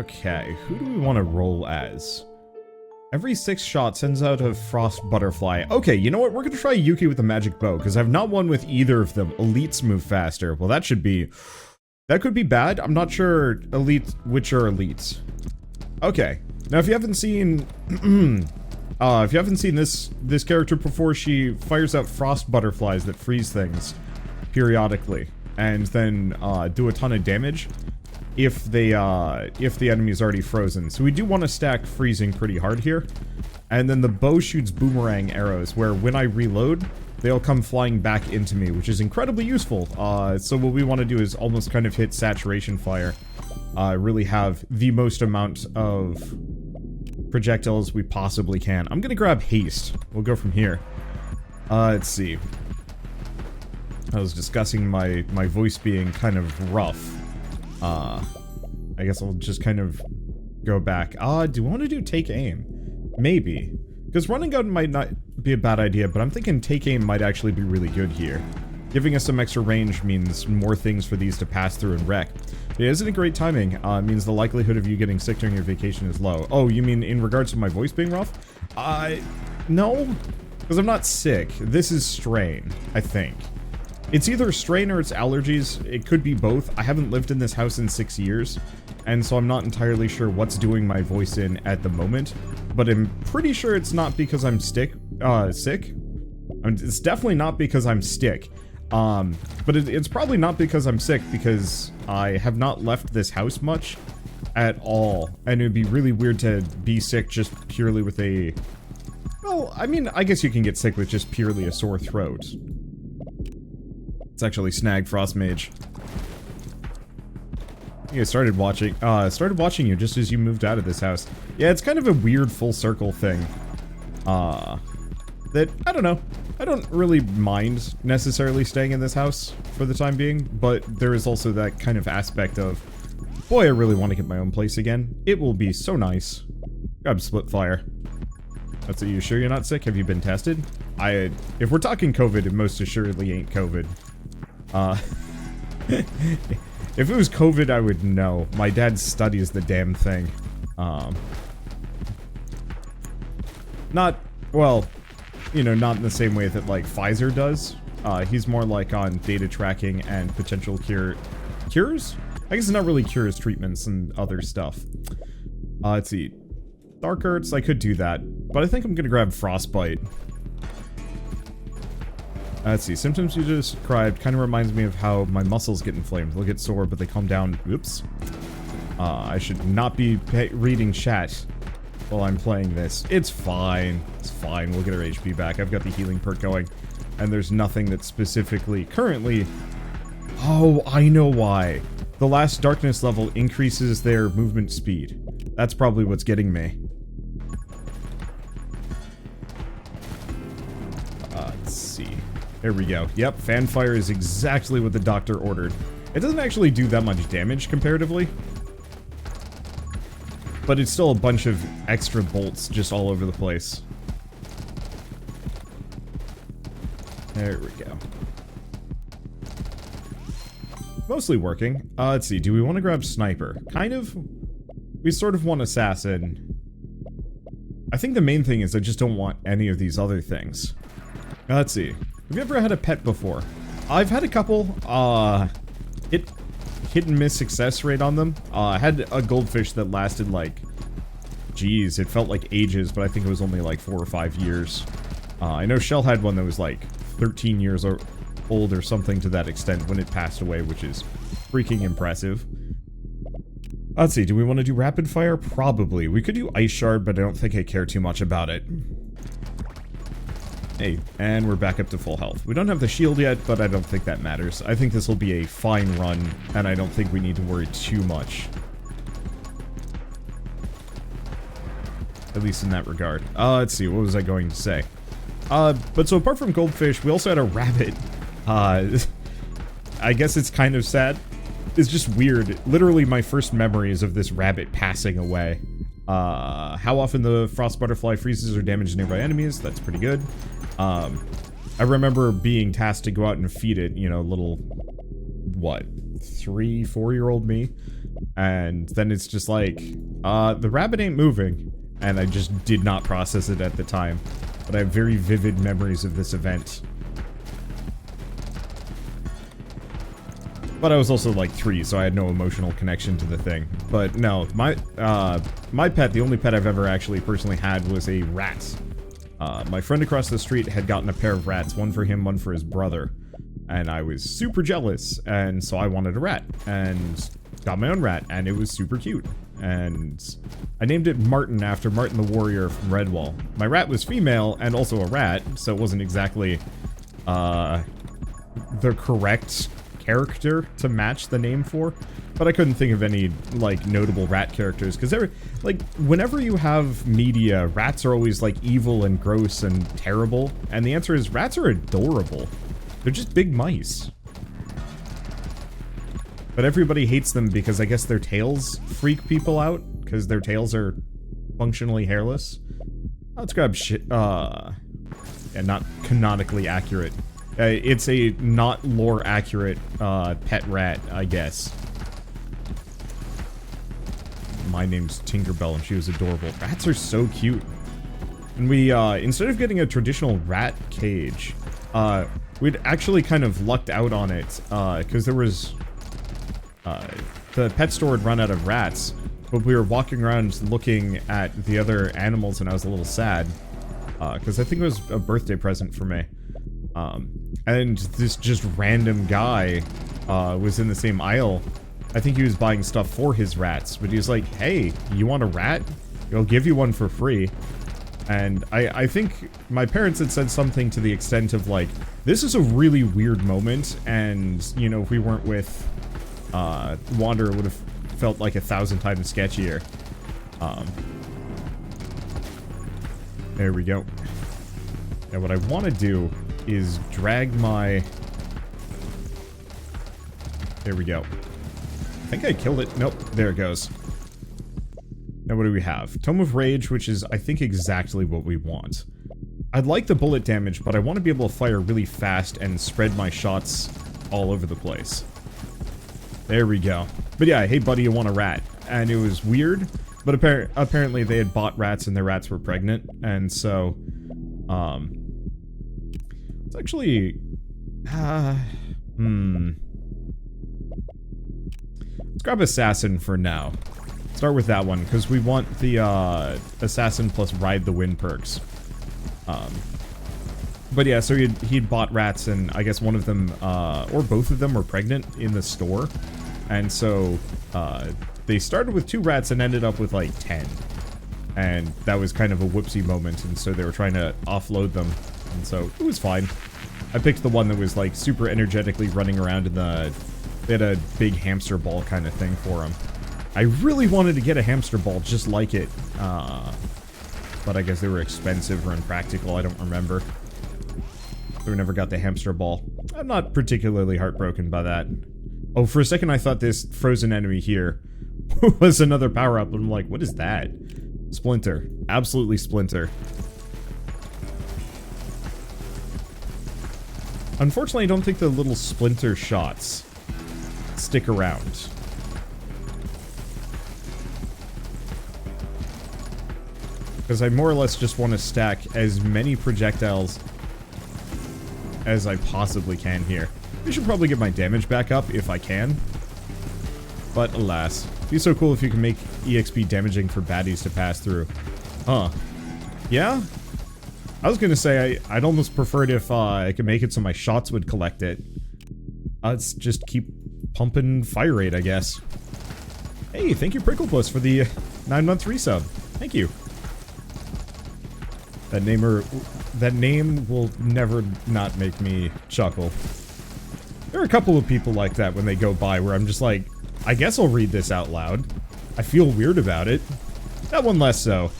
Okay, who do we want to roll as? Every 6 shots sends out a frost butterfly. Okay, you know what? We're going to try Yuki with the magic bow, because I've not won with either of them. Elites move faster. Well, that should be... That could be bad. I'm not sure which are elites. Okay. Now, if you haven't seen... this character before, she fires out frost butterflies that freeze things periodically. And then do a ton of damage if the enemy is already frozen. So we do want to stack freezing pretty hard here. And then the bow shoots boomerang arrows, where when I reload, they'll come flying back into me, which is incredibly useful. So what we want to do is almost kind of hit saturation fire. Really have the most amount of projectiles we possibly can. I'm gonna grab haste. We'll go from here. Let's see. I was discussing my voice being kind of rough. I guess I'll just kind of go back. Do I want to do take aim? Maybe. Because running gun might not be a bad idea, but I'm thinking take aim might actually be really good here. Giving us some extra range means more things for these to pass through and wreck. It isn't a great timing. It means the likelihood of you getting sick during your vacation is low. Oh, you mean in regards to my voice being rough? No. Because I'm not sick. This is strain, I think. It's either strain or it's allergies. It could be both. I haven't lived in this house in 6 years, and so I'm not entirely sure what's doing my voice in at the moment. But I'm pretty sure it's not because I'm sick. It's definitely not because I'm sick. But it's probably not because I'm sick, because I have not left this house much at all. And it would be really weird to be sick just purely with a... Well, I mean, I guess you can get sick with just purely a sore throat. It's actually Snag Frost Mage. I started watching you just as you moved out of this house. Yeah, it's kind of a weird full circle thing. That, I don't know. I don't really mind necessarily staying in this house for the time being, but there is also that kind of aspect of, boy, I really want to get my own place again. It will be so nice. Grab Splitfire. That's it. You sure you're not sick? Have you been tested? If we're talking COVID, it most assuredly ain't COVID. If it was COVID, I would know. My dad studies the damn thing. Not, well, you know, not in the same way that, like, Pfizer does. He's more, like, on data tracking and potential cures? I guess it's not really cures, treatments, and other stuff. Let's see. Dark Arts, I could do that, but I think I'm gonna grab Frostbite. Let's see, symptoms you just described kind of reminds me of how my muscles get inflamed. They'll get sore, but they calm down. Oops. I should not be reading chat while I'm playing this. It's fine. It's fine. We'll get our HP back. I've got the healing perk going, and there's nothing that specifically currently... Oh, I know why. The last darkness level increases their movement speed. That's probably what's getting me. Let's see. There we go. Yep, Fanfire is exactly what the doctor ordered. It doesn't actually do that much damage comparatively, but it's still a bunch of extra bolts just all over the place. There we go. Mostly working. Let's see, do we want to grab Sniper? Kind of. We sort of want Assassin. I think the main thing is I just don't want any of these other things. Now, let's see. Have you ever had a pet before? I've had a couple. Hit and miss success rate on them. I had a goldfish that lasted like, geez, it felt like ages, but I think it was only like 4 or 5 years. I know Shell had one that was like 13 years old or something to that extent when it passed away, which is freaking impressive. Let's see, do we want to do rapid fire? Probably. We could do Ice Shard, but I don't think I care too much about it. Hey, and we're back up to full health. We don't have the shield yet, but I don't think that matters. I think this will be a fine run, and I don't think we need to worry too much. At least in that regard. Let's see, what was I going to say? But so apart from goldfish, we also had a rabbit. I guess it's kind of sad. It's just weird. Literally, my first memories of this rabbit passing away. How often the frost butterfly freezes or damages nearby enemies. That's pretty good. I remember being tasked to go out and feed it, you know, little, what, 3-4-year-old me, And then it's just like, the rabbit ain't moving. And I just did not process it at the time. But I have very vivid memories of this event. But I was also like 3, so I had no emotional connection to the thing. But no, my pet, the only pet I've ever actually personally had was a rat. My friend across the street had gotten a pair of rats, one for him, one for his brother. And I was super jealous, and so I wanted a rat, and got my own rat, and it was super cute. And I named it Martin after Martin the Warrior from Redwall. My rat was female, and also a rat, so it wasn't exactly, the correct character to match the name for, but I couldn't think of any, like, notable rat characters, because like, whenever you have media, rats are always, like, evil and gross and terrible, and the answer is rats are adorable. They're just big mice. But everybody hates them because I guess their tails freak people out, because their tails are functionally hairless. Let's grab shit, yeah, not canonically accurate. It's a not lore accurate, pet rat, I guess. My name's Tinkerbell and she was adorable. Rats are so cute. And we, instead of getting a traditional rat cage, we'd actually kind of lucked out on it, because there was, the pet store had run out of rats, but we were walking around looking at the other animals and I was a little sad, because I think it was a birthday present for me. And this just random guy, was in the same aisle. I think he was buying stuff for his rats, but he was like, hey, you want a rat? I'll give you one for free. And I think my parents had said something to the extent of like, this is a really weird moment, and, you know, if we weren't with, Wander, it would have felt like 1,000 times sketchier. There we go. And what I want to do is drag my... There we go. I think I killed it. Nope, there it goes. Now what do we have? Tome of Rage, which is, I think, exactly what we want. I'd like the bullet damage, but I want to be able to fire really fast and spread my shots all over the place. There we go. But yeah, hey buddy, you want a rat? And it was weird, but apparently they had bought rats and their rats were pregnant, and so, it's actually, let's grab Assassin for now. Start with that one, because we want the, Assassin plus Ride the Wind perks. But yeah, so he'd bought rats, and I guess one of them, or both of them were pregnant in the store. And so, they started with 2 rats and ended up with, like, 10. And that was kind of a whoopsie moment, and so they were trying to offload them. And so, it was fine. I picked the one that was, like, super energetically running around in the... They had a big hamster ball kind of thing for him. I really wanted to get a hamster ball just like it, but I guess they were expensive or impractical, I don't remember. So we never got the hamster ball. I'm not particularly heartbroken by that. Oh, for a second I thought this frozen enemy here was another power-up, and I'm like, what is that? Splinter. Absolutely Splinter. Unfortunately, I don't think the little Splinter shots stick around. Because I more or less just want to stack as many projectiles as I possibly can here. I should probably get my damage back up if I can. But alas. It'd be so cool if you can make EXP damaging for baddies to pass through. Huh. Yeah? I was gonna say, I'd almost prefer it if I could make it so my shots would collect it. Let's just keep pumping fire rate, I guess. Hey, thank you Pricklepuss for the 9-month resub. Thank you. That name will never not make me chuckle. There are a couple of people like that when they go by where I'm just like, I guess I'll read this out loud. I feel weird about it. That one less so.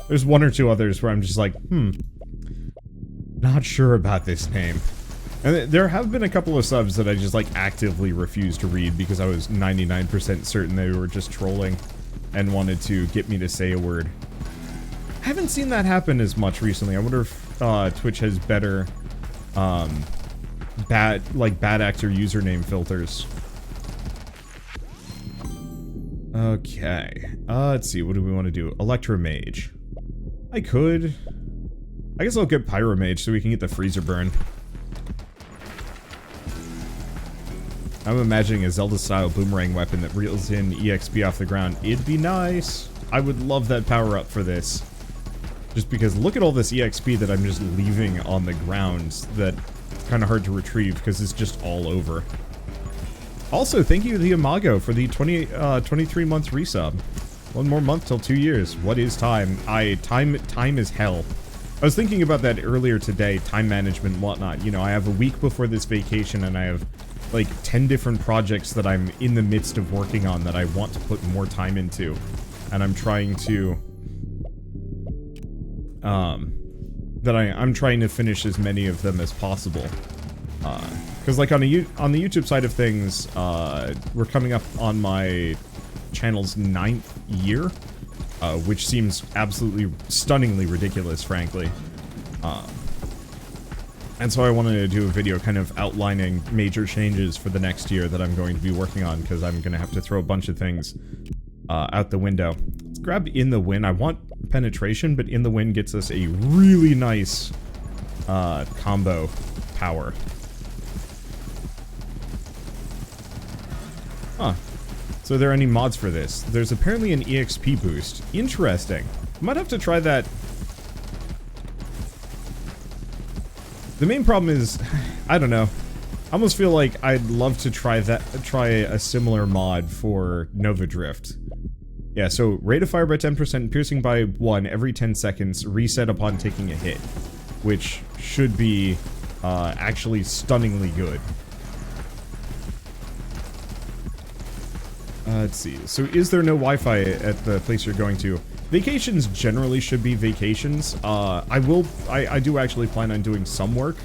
There's 1 or 2 others where I'm just like, not sure about this name. And there have been a couple of subs that I just like actively refused to read because I was 99% certain they were just trolling and wanted to get me to say a word. I haven't seen that happen as much recently. I wonder if Twitch has better bad actor username filters. Okay. Let's see. What do we want to do? Electromage. I could. I guess I'll get Pyromage so we can get the freezer burn. I'm imagining a Zelda-style boomerang weapon that reels in EXP off the ground. It'd be nice. I would love that power-up for this. Just because look at all this EXP that I'm just leaving on the ground that kind of hard to retrieve because it's just all over. Also, thank you to the Imago for the 23 months resub. One more month till 2 years. What is time? Time is hell. I was thinking about that earlier today, time management and whatnot. You know, I have a week before this vacation and I have like 10 different projects that I'm in the midst of working on that I want to put more time into. And I'm trying to... I'm trying to finish as many of them as possible. Because like on the YouTube side of things, we're coming up on my channel's 9th year, which seems absolutely stunningly ridiculous, frankly. And so I wanted to do a video kind of outlining major changes for the next year that I'm going to be working on, because I'm going to have to throw a bunch of things out the window. Let's grab In the Wind. I want penetration, but In the Wind gets us a really nice combo power. Huh. So are there any mods for this? There's apparently an EXP boost. Interesting. Might have to try that. The main problem is, I don't know. I almost feel like I'd love to try a similar mod for Nova Drift. Yeah, so rate of fire by 10%, piercing by 1 every 10 seconds, reset upon taking a hit. Which should be actually stunningly good. Let's see. So is there no Wi-Fi at the place you're going to? Vacations generally should be vacations. I do actually plan on doing some work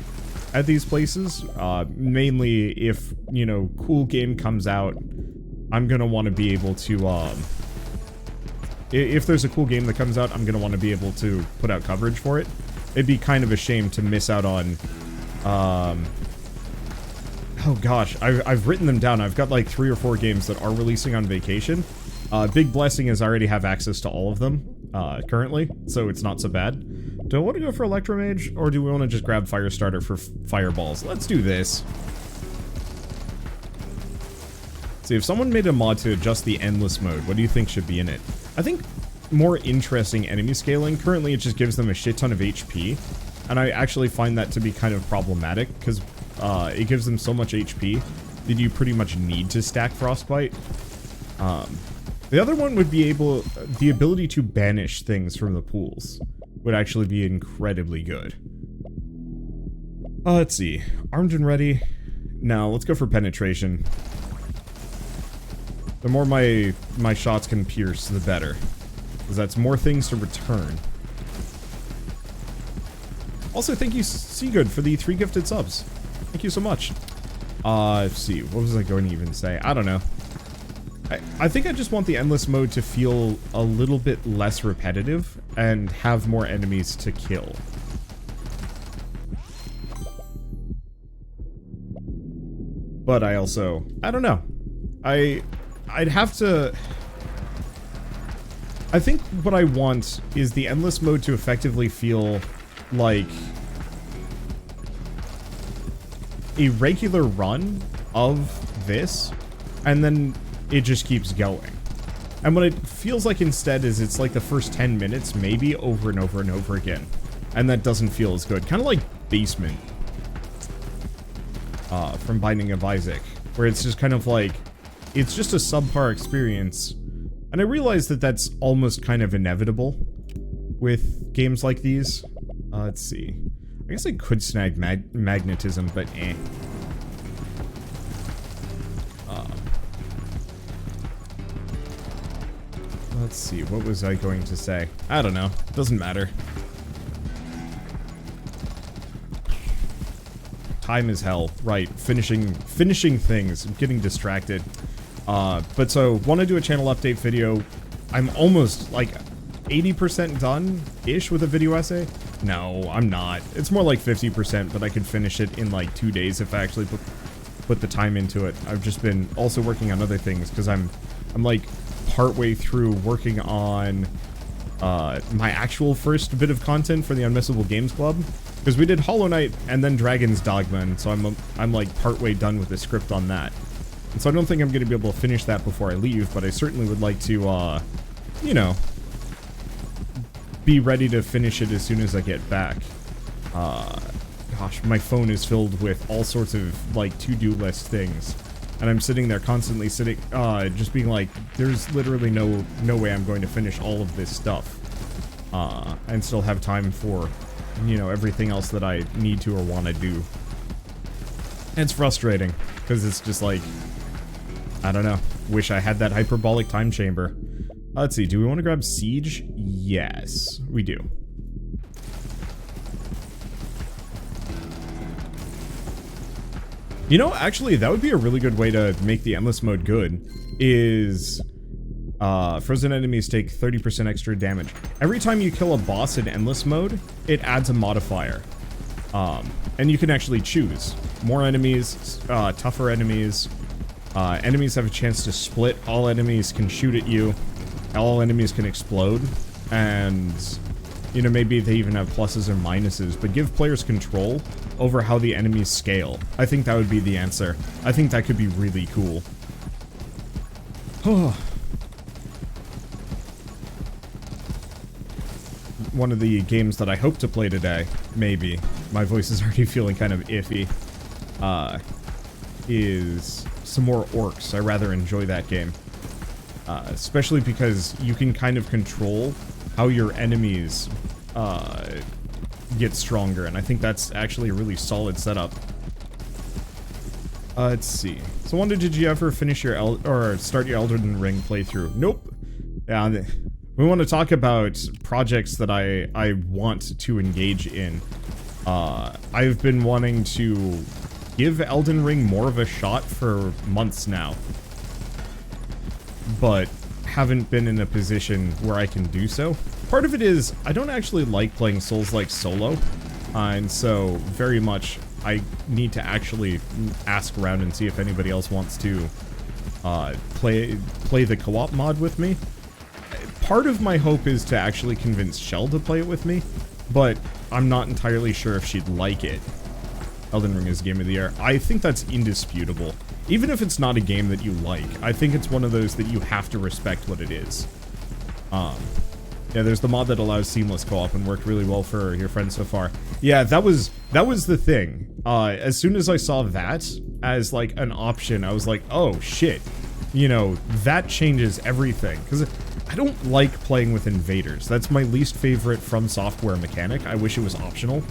at these places. Mainly if, you know, cool game comes out, I'm gonna want to be able to, if there's a cool game that comes out, I'm gonna want to be able to put out coverage for it. It'd be kind of a shame to miss out on, oh gosh, I've written them down. I've got like 3 or 4 games that are releasing on vacation. Big blessing is I already have access to all of them, currently, so it's not so bad. Do I want to go for Electromage, or do we want to just grab Firestarter for fireballs? Let's do this. See, if someone made a mod to adjust the endless mode, what do you think should be in it? I think more interesting enemy scaling. Currently, it just gives them a shit ton of HP, and I actually find that to be kind of problematic, because it gives them so much HP that you pretty much need to stack Frostbite. The other one would be the ability to banish things from the pools would actually be incredibly good. Let's see. Armed and ready. No, let's go for penetration. The more my shots can pierce, the better. Because that's more things to return. Also, thank you, Seagood, for the 3 gifted subs. Thank you so much. Let's see. What was I going to even say? I don't know. I think I just want the endless mode to feel a little bit less repetitive and have more enemies to kill. But I don't know. I'd have to... I think what I want is the endless mode to effectively feel like a regular run of this, and then it just keeps going. And what it feels like instead is it's like the first 10 minutes, maybe, over and over and over again. And that doesn't feel as good. Kind of like Basement from Binding of Isaac, where it's just kind of like, it's just a subpar experience. And I realize that that's almost kind of inevitable with games like these. Let's see. I guess I could snag magnetism, but eh. Let's see, what was I going to say? I don't know. Doesn't matter. Time is hell. Right, finishing things. I'm getting distracted. But so, want to do a channel update video. I'm almost, like, 80% done-ish with a video essay. No, I'm not. It's more like 50%, but I could finish it in, like, 2 days if I actually put the time into it. I've just been also working on other things, because I'm like, partway through working on my actual first bit of content for the Unmissable Games Club, because we did Hollow Knight and then Dragon's Dogma, and so I'm like partway done with the script on that. And so I don't think I'm going to be able to finish that before I leave, but I certainly would like to, you know, be ready to finish it as soon as I get back. Gosh, my phone is filled with all sorts of, like, to-do list things. And I'm sitting there constantly just being like, there's literally no way I'm going to finish all of this stuff. And still have time for, you know, everything else that I need to or want to do. And it's frustrating, because it's just like, I don't know. Wish I had that hyperbolic time chamber. Let's see, do we want to grab Siege? Yes, we do. You know, actually, that would be a really good way to make the endless mode good, is frozen enemies take 30% extra damage. Every time you kill a boss in endless mode, it adds a modifier. And you can actually choose. More enemies, tougher enemies. Enemies have a chance to split. All enemies can shoot at you. All enemies can explode. And, you know, maybe they even have pluses or minuses, but give players control over how the enemies scale. I think that would be the answer. I think that could be really cool. One of the games that I hope to play today, maybe, my voice is already feeling kind of iffy, is some more Orcs. I rather enjoy that game. Especially because you can kind of control how your enemies get stronger, and I think that's actually a really solid setup. Let's see. So, Wanda, did you ever finish your start your Elden Ring playthrough? Nope. Yeah, we want to talk about projects that I want to engage in. I've been wanting to give Elden Ring more of a shot for months now, but haven't been in a position where I can do so. Part of it is, I don't actually like playing Souls-like solo, and so very much I need to actually ask around and see if anybody else wants to play the co-op mod with me. Part of my hope is to actually convince Shell to play it with me, but I'm not entirely sure if she'd like it. Elden Ring is Game of the Year. I think that's indisputable. Even if it's not a game that you like, I think it's one of those that you have to respect what it is. Yeah, there's the mod that allows seamless co-op and worked really well for your friends so far. Yeah, that was the thing. As soon as I saw that as like an option, I was like, oh shit. You know, that changes everything. Because I don't like playing with invaders. That's my least favorite From Software mechanic. I wish it was optional.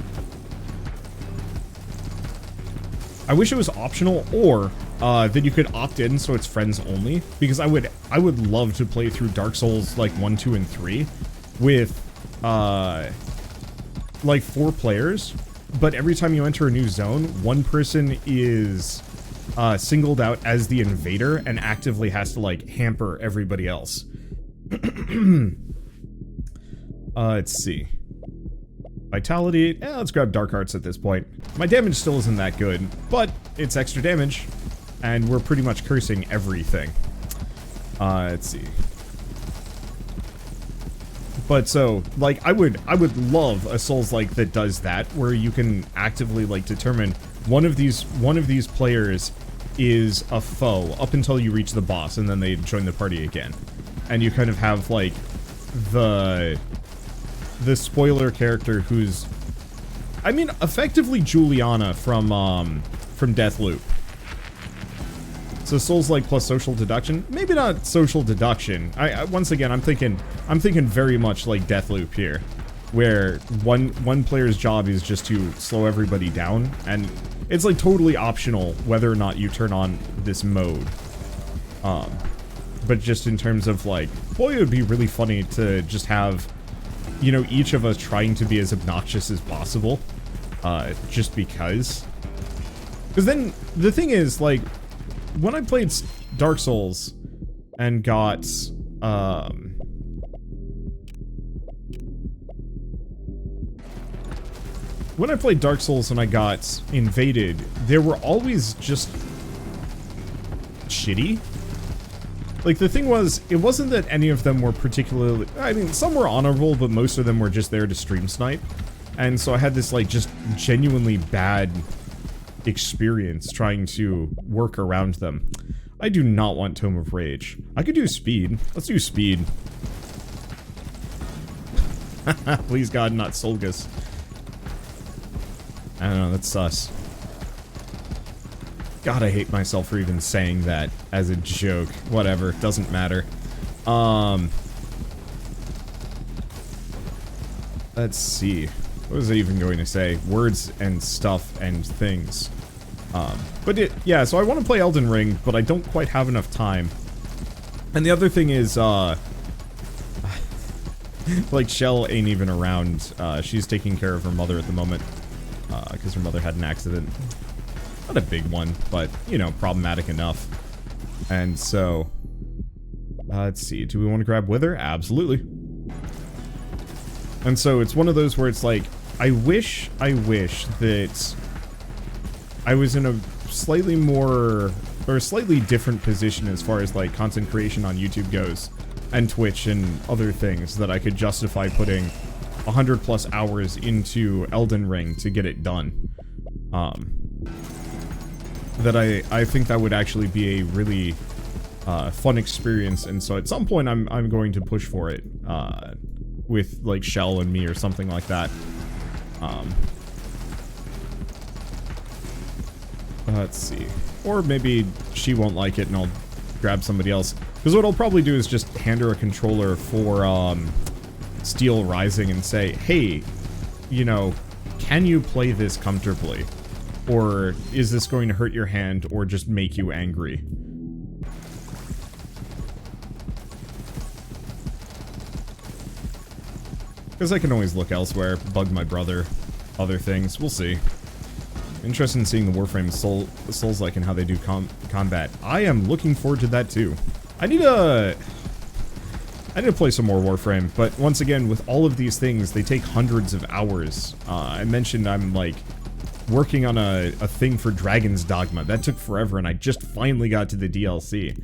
I wish it was optional, or that you could opt in so it's friends only, because I would love to play through Dark Souls like 1, 2, and 3 with like 4 players, but every time you enter a new zone, one person is singled out as the invader and actively has to like hamper everybody else. Let's see. Vitality, let's grab Dark Arts at this point. My damage still isn't that good, but it's extra damage, and we're pretty much cursing everything. Let's see. But so, like, I would love a Souls-like that does that, where you can actively, like, determine one of these players is a foe up until you reach the boss, and then they join the party again. And you kind of have, like, the spoiler character who's, I mean, effectively Juliana from Deathloop. So Souls-like plus social deduction, maybe not social deduction. Once again, I'm thinking very much like Deathloop here, where one player's job is just to slow everybody down, and it's like totally optional whether or not you turn on this mode. But just in terms of like, boy, it would be really funny to just have, you know, each of us trying to be as obnoxious as possible, just because. Because then, the thing is, like, when I played Dark Souls and got, when I played Dark Souls and I got invaded, there were always just shitty. Like, the thing was, it wasn't that any of them were particularly... I mean, some were honorable, but most of them were just there to stream snipe. And so I had this, like, just genuinely bad experience trying to work around them. I do not want Tome of Rage. I could do speed. Let's do speed. Please God, not Solgus. I don't know, that's sus. God, I hate myself for even saying that as a joke. Whatever, doesn't matter. Let's see. What was I even going to say? Words and stuff and things. Yeah, so I want to play Elden Ring, but I don't quite have enough time. And the other thing is, like, Shell ain't even around. She's taking care of her mother at the moment, because her mother had an accident. Not a big one, but, you know, problematic enough. And so, let's see, do we want to grab Wither? Absolutely. And so it's one of those where it's like, I wish that I was in a slightly more, or a slightly different position as far as, like, content creation on YouTube goes, and Twitch and other things, that I could justify putting 100+ hours into Elden Ring to get it done. That I think that would actually be a really fun experience, and so at some point I'm going to push for it with like Shell and me or something like that. Let's see, or maybe she won't like it and I'll grab somebody else, because what I'll probably do is just hand her a controller for Steel Rising and say, hey, you know, can you play this comfortably? Or is this going to hurt your hand or just make you angry? Because I can always look elsewhere, bug my brother, other things. We'll see. Interested in seeing the Warframe Souls-like and how they do combat. I am looking forward to that too. I need to play some more Warframe, but once again, with all of these things, they take hundreds of hours. I mentioned I'm like working on a thing for Dragon's Dogma. That took forever, and I just finally got to the DLC.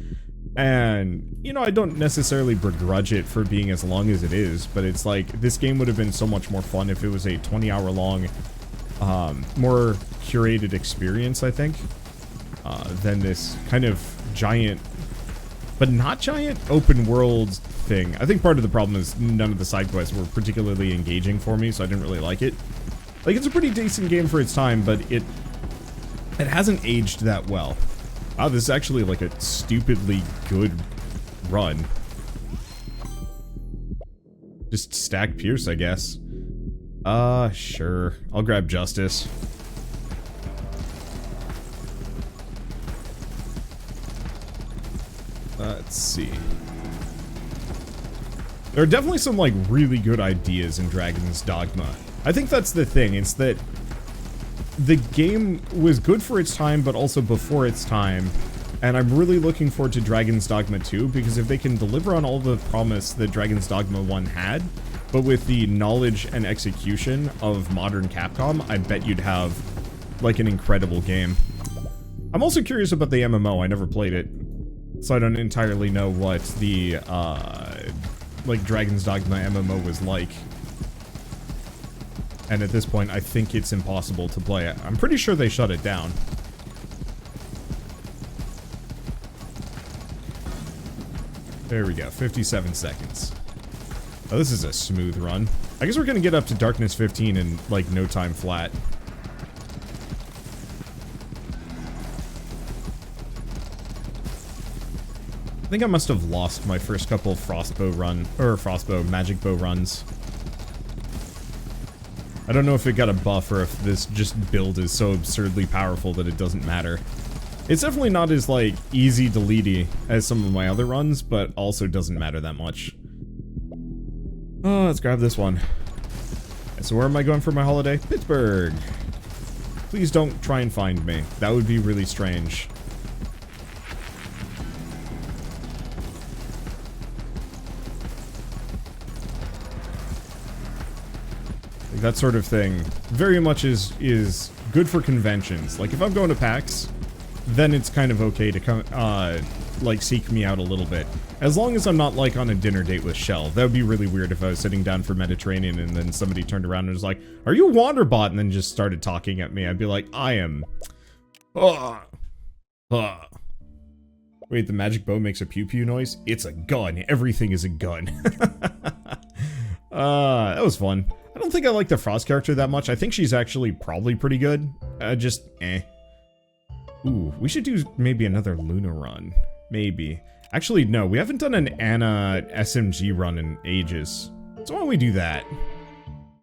And, you know, I don't necessarily begrudge it for being as long as it is, but it's like, this game would have been so much more fun if it was a 20-hour long, more curated experience, I think, than this kind of giant, but not giant, open world thing. I think part of the problem is none of the side quests were particularly engaging for me, so I didn't really like it. Like, it's a pretty decent game for its time, but it hasn't aged that well. Wow, this is actually like a stupidly good run. Just stack Pierce, I guess. Sure. I'll grab Justice. Let's see. There are definitely some, like, really good ideas in Dragon's Dogma. I think that's the thing, it's that the game was good for its time, but also before its time, and I'm really looking forward to Dragon's Dogma 2, because if they can deliver on all the promise that Dragon's Dogma 1 had, but with the knowledge and execution of modern Capcom, I bet you'd have, like, an incredible game. I'm also curious about the MMO, I never played it, so I don't entirely know what the, like, Dragon's Dogma MMO was like. And at this point, I think it's impossible to play it. I'm pretty sure they shut it down. There we go, 57 seconds. Oh, this is a smooth run. I guess we're gonna get up to Darkness 15 in, like, no time flat. I think I must have lost my first couple Magic Bow runs. I don't know if it got a buff or if this just build is so absurdly powerful that it doesn't matter. It's definitely not as, like, easy delety as some of my other runs, but also doesn't matter that much. Oh, let's grab this one. So where am I going for my holiday? Pittsburgh! Please don't try and find me. That would be really strange. That sort of thing very much is good for conventions. Like, if I'm going to PAX, then it's kind of okay to come like, seek me out a little bit. As long as I'm not, like, on a dinner date with Shell. That would be really weird if I was sitting down for Mediterranean and then somebody turned around and was like, "Are you a Wanderbot?" and then just started talking at me. I'd be like, "I am... Wait, the magic bow makes a pew-pew noise? It's a gun. Everything is a gun." That was fun. I don't think I like the Frost character that much. I think she's actually probably pretty good. Just, eh. Ooh, we should do maybe another Luna run. Maybe. Actually, no, we haven't done an Anna SMG run in ages. So why don't we do that?